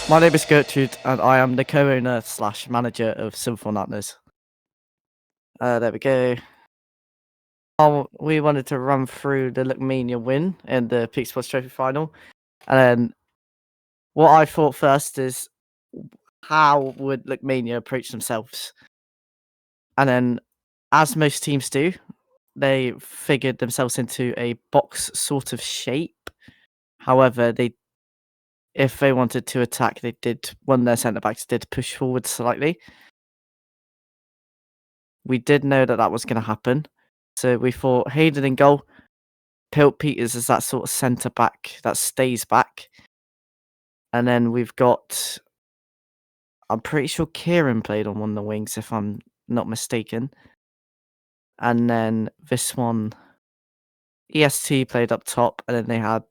My name is Gertrude, and I am the co-owner slash manager of Silver Natters. There we go. We wanted to run through the Lookmania win in the Peak Sports Trophy final, and then what I thought first is how would Lookmania approach themselves, and then as most teams do, they figured themselves into a box sort of shape. However, if they wanted to attack, one of their centre backs did push forward slightly. We did know that was going to happen. So we thought Hayden in goal, Pilt Peters is that sort of centre back that stays back. And then we've got, I'm pretty sure Kieran played on one of the wings, if I'm not mistaken. And then this one, EST played up top. And then they had,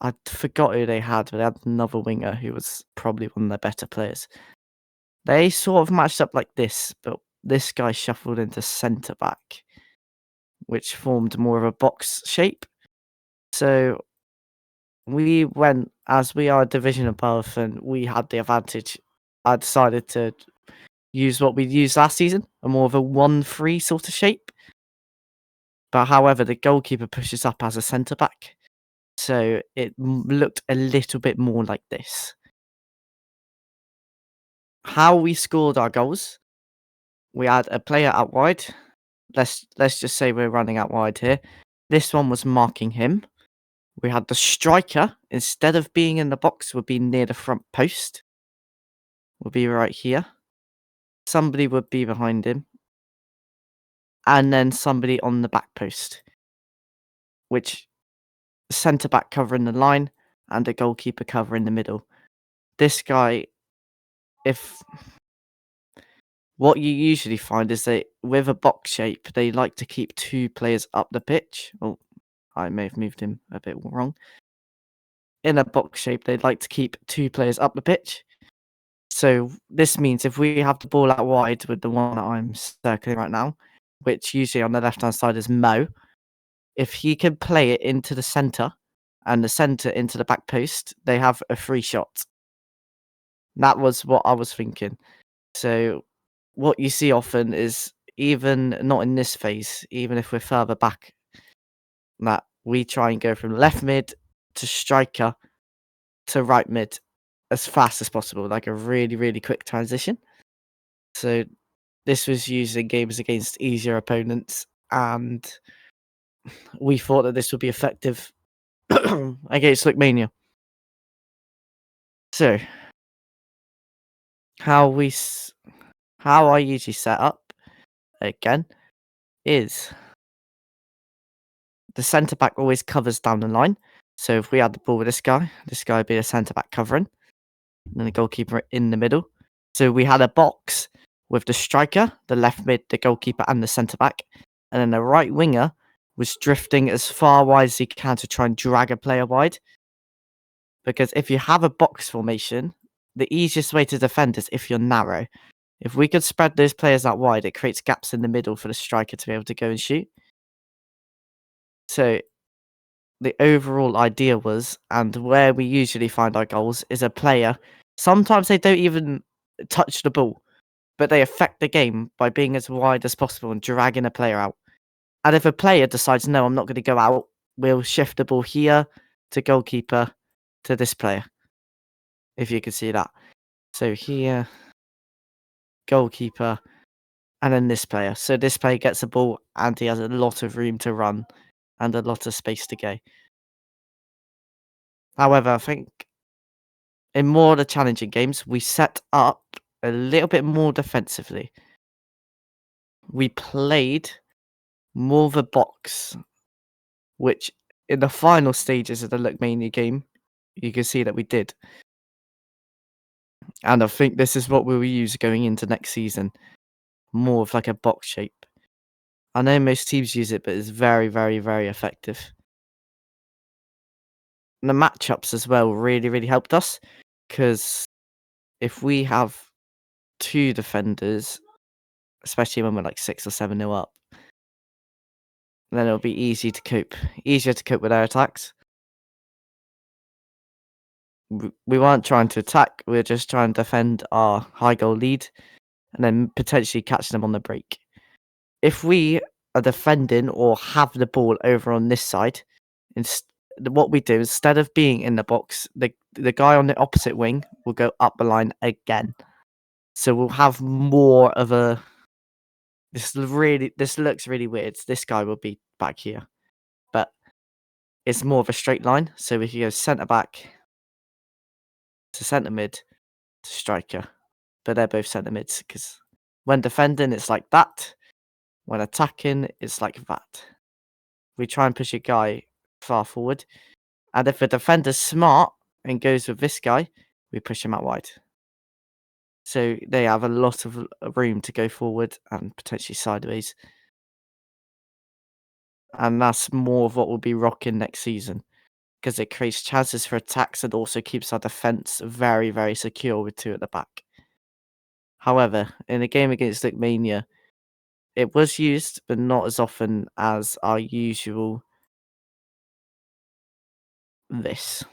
I forgot who they had, but they had another winger who was probably one of their better players. They sort of matched up like this, but this guy shuffled into centre back, which formed more of a box shape. So we went, as we are a division above and we had the advantage, I decided to use what we used last season, a more of a 1-3 sort of shape. But however, the goalkeeper pushes up as a centre back. So it looked a little bit more like this. How we scored our goals, we had a player out wide. Let's just say we're running out wide here. This one was marking him. We had the striker, instead of being in the box, would be near the front post. Would be right here. Somebody would be behind him. And then somebody on the back post. Which centre back covering the line and a goalkeeper covering the middle. This guy, what you usually find is that with a box shape, they like to keep 2 players up the pitch. Oh, I may have moved him a bit wrong. In a box shape, they'd like to keep 2 players up the pitch. So this means if we have the ball out wide with the one that I'm circling right now, which usually on the left-hand side is Mo, if he can play it into the centre and the centre into the back post, they have a free shot. That was what I was thinking. So what you see often is, even not in this phase, even if we're further back, that we try and go from left mid to striker to right mid as fast as possible, like a really, really quick transition. So this was used in games against easier opponents, and we thought that this would be effective against Lookmania. So, how I usually set up again is the centre back always covers down the line. So if we had the ball with this guy would be the centre back covering, and then the goalkeeper in the middle. So we had a box with the striker, the left mid, the goalkeeper, and the centre back, and then the right winger was drifting as far wide as he can to try and drag a player wide. Because if you have a box formation, the easiest way to defend is if you're narrow. If we could spread those players out wide, it creates gaps in the middle for the striker to be able to go and shoot. So the overall idea was, and where we usually find our goals, is a player. Sometimes they don't even touch the ball, but they affect the game by being as wide as possible and dragging a player out. And if a player decides, no, I'm not going to go out, we'll shift the ball here to goalkeeper to this player. If you can see that. So here, goalkeeper, and then this player. So this player gets the ball and he has a lot of room to run and a lot of space to go. However, I think in more of the challenging games, we set up a little bit more defensively. We played more of a box, which in the final stages of the Lookmania game, you can see that we did. And I think this is what we will use going into next season. More of like a box shape. I know most teams use it, but it's very, very, very effective. And the matchups as well really, really helped us, because if we have 2 defenders, especially when we're like 6 or 7-0 up, then it'll be easier to cope with our attacks. We weren't trying to attack. We were just trying to defend our high goal lead and then potentially catch them on the break. If we are defending or have the ball over on this side, what we do instead of being in the box, the guy on the opposite wing will go up the line again. So we'll have more of a. This looks really weird. This guy will be back here, but it's more of a straight line. So we can go centre back to centre mid to striker, but they're both centre mids because when defending it's like that. When attacking, it's like that. We try and push a guy far forward, and if a defender's smart and goes with this guy, we push him out wide. So they have a lot of room to go forward and potentially sideways. And that's more of what we'll be rocking next season because it creates chances for attacks and also keeps our defence very, very secure with two at the back. However, in a game against Mania, it was used, but not as often as our usual this.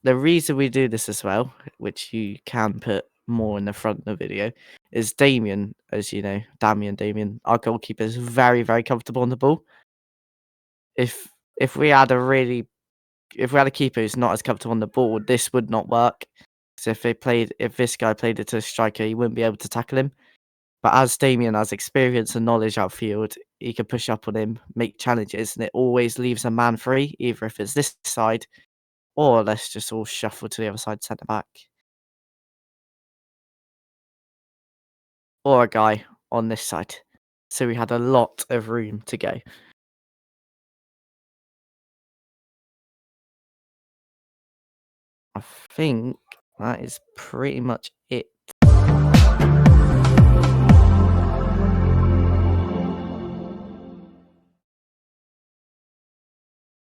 The reason we do this as well, which you can put more in the front of the video, is Damien, as you know, Damien, our goalkeeper is very, very comfortable on the ball. If if we had a really if we had a keeper who's not as comfortable on the ball, this would not work. So if this guy played it to a striker, he wouldn't be able to tackle him. But as Damien has experience and knowledge outfield, he can push up on him, make challenges, and it always leaves a man free, either if it's this side or let's just all shuffle to the other side centre back. Or a guy on this side. So we had a lot of room to go. I think that is pretty much it